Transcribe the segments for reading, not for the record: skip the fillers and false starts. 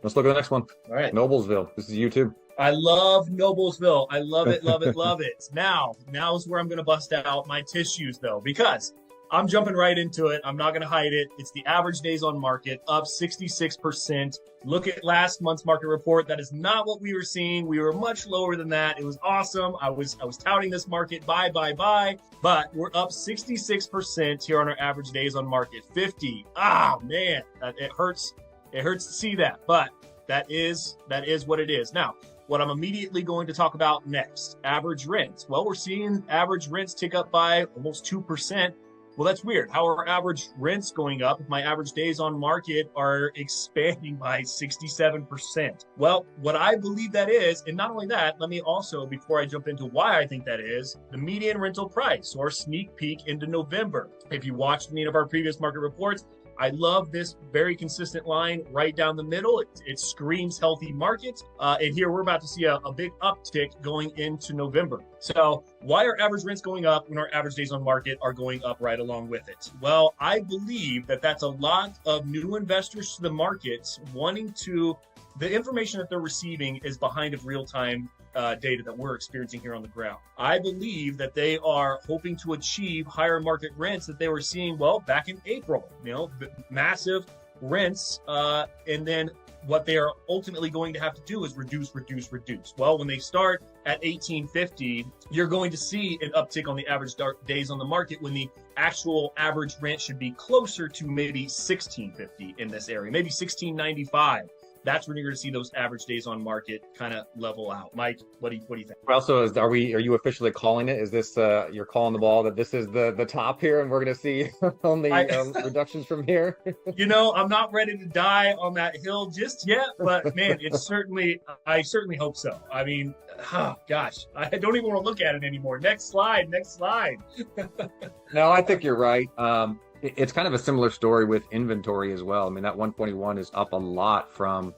Let's look at the next one. All right. Noblesville. This is you too. I love Noblesville. I love it, love it, love it. Now is where I'm going to bust out my tissues, though, because I'm jumping right into it. I'm not going to hide it. It's the average days on market, up 66%. Look at last month's market report. That is not what we were seeing. We were much lower than that. It was awesome. I was touting this market, buy. But we're up 66% here on our average days on market. 50. Ah, man, it hurts. It hurts to see that, but that is what it is. Now, what I'm immediately going to talk about next, average rents. Well, we're seeing average rents tick up by almost 2%. Well, that's weird. How are average rents going up if my average days on market are expanding by 67%? Well, what I believe that is, and not only that, let me also, before I jump into why I think that is, the median rental price or sneak peek into November. If you watched any of our previous market reports, I love this very consistent line right down the middle. It screams healthy markets. And here we're about to see a big uptick going into November. So why are average rents going up when our average days on market are going up right along with it? Well, I believe that that's a lot of new investors to the markets wanting to, the information that they're receiving is behind of real-time data that we're experiencing here on the ground. I believe that they are hoping to achieve higher market rents that they were seeing, well, back in April, massive rents. And then what they are ultimately going to have to do is reduce. Well, when they start at 1850, you're going to see an uptick on the average days on the market when the actual average rent should be closer to maybe 1650 in this area, maybe 1695. That's when you're going to see those average days on market kind of level out. Mike, what do you think? Also, are you officially calling it? Is this you're calling the ball that this is the top here, and we're going to see only reductions from here? I'm not ready to die on that hill just yet, but man, I certainly hope so. I mean, oh, gosh, I don't even want to look at it anymore. Next slide. No, I think you're right. It's kind of a similar story with inventory as well. I mean, that 121 is up a lot from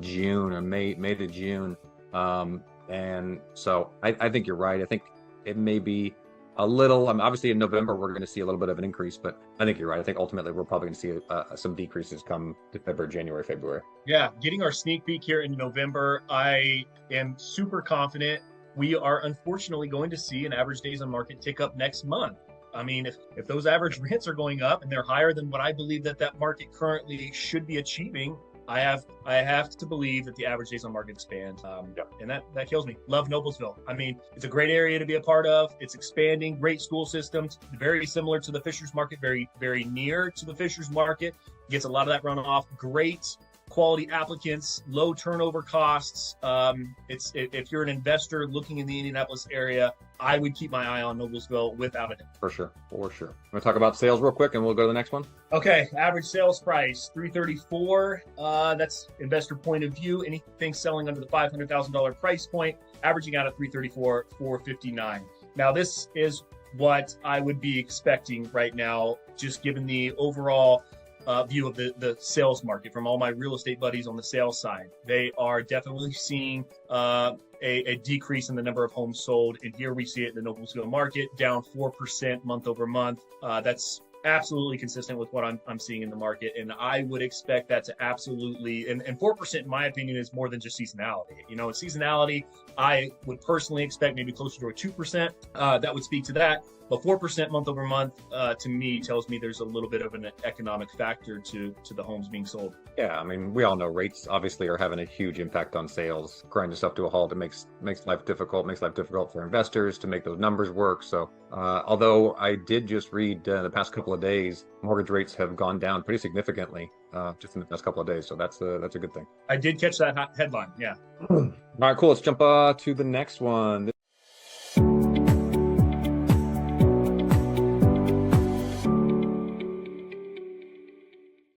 June or May to June. And so I think you're right. I think it may be a little, obviously in November, we're going to see a little bit of an increase, but I think you're right. I think ultimately we're probably going to see some decreases come December, January, February. Yeah, getting our sneak peek here in November, I am super confident we are unfortunately going to see an average days on market tick up next month. I mean, if those average rents are going up and they're higher than what I believe that market currently should be achieving, I have to believe that the average days on market expand. And that kills me. Love Noblesville. I mean, it's a great area to be a part of. It's expanding, great school systems, very similar to the Fishers Market, very, very near to the Fishers Market. Gets a lot of that runoff. Great quality applicants, low turnover costs. If you're an investor looking in the Indianapolis area, I would keep my eye on Noblesville without a doubt. For sure. I'm going to talk about sales real quick and we'll go to the next one. Okay, average sales price, $334. That's investor point of view. Anything selling under the $500,000 price point, averaging out at $334, $459. Now, this is what I would be expecting right now, just given the overall view of the sales market from all my real estate buddies on the sales side. They are definitely seeing a decrease in the number of homes sold. And here we see it in the Noblesville market, down 4% month over month. That's absolutely consistent with what I'm seeing in the market. And I would expect that to absolutely, and 4% in my opinion is more than just seasonality. Seasonality, I would personally expect maybe closer to a 2%. That would speak to that. But 4% month over month, to me, tells me there's a little bit of an economic factor to the homes being sold. Yeah, I mean, we all know rates obviously are having a huge impact on sales. Grinding stuff to a halt, it makes life difficult for investors to make those numbers work. So although I did just read the past couple of days, mortgage rates have gone down pretty significantly just in the past couple of days. So that's a good thing. I did catch that headline, yeah. All right, cool. Let's jump to the next one.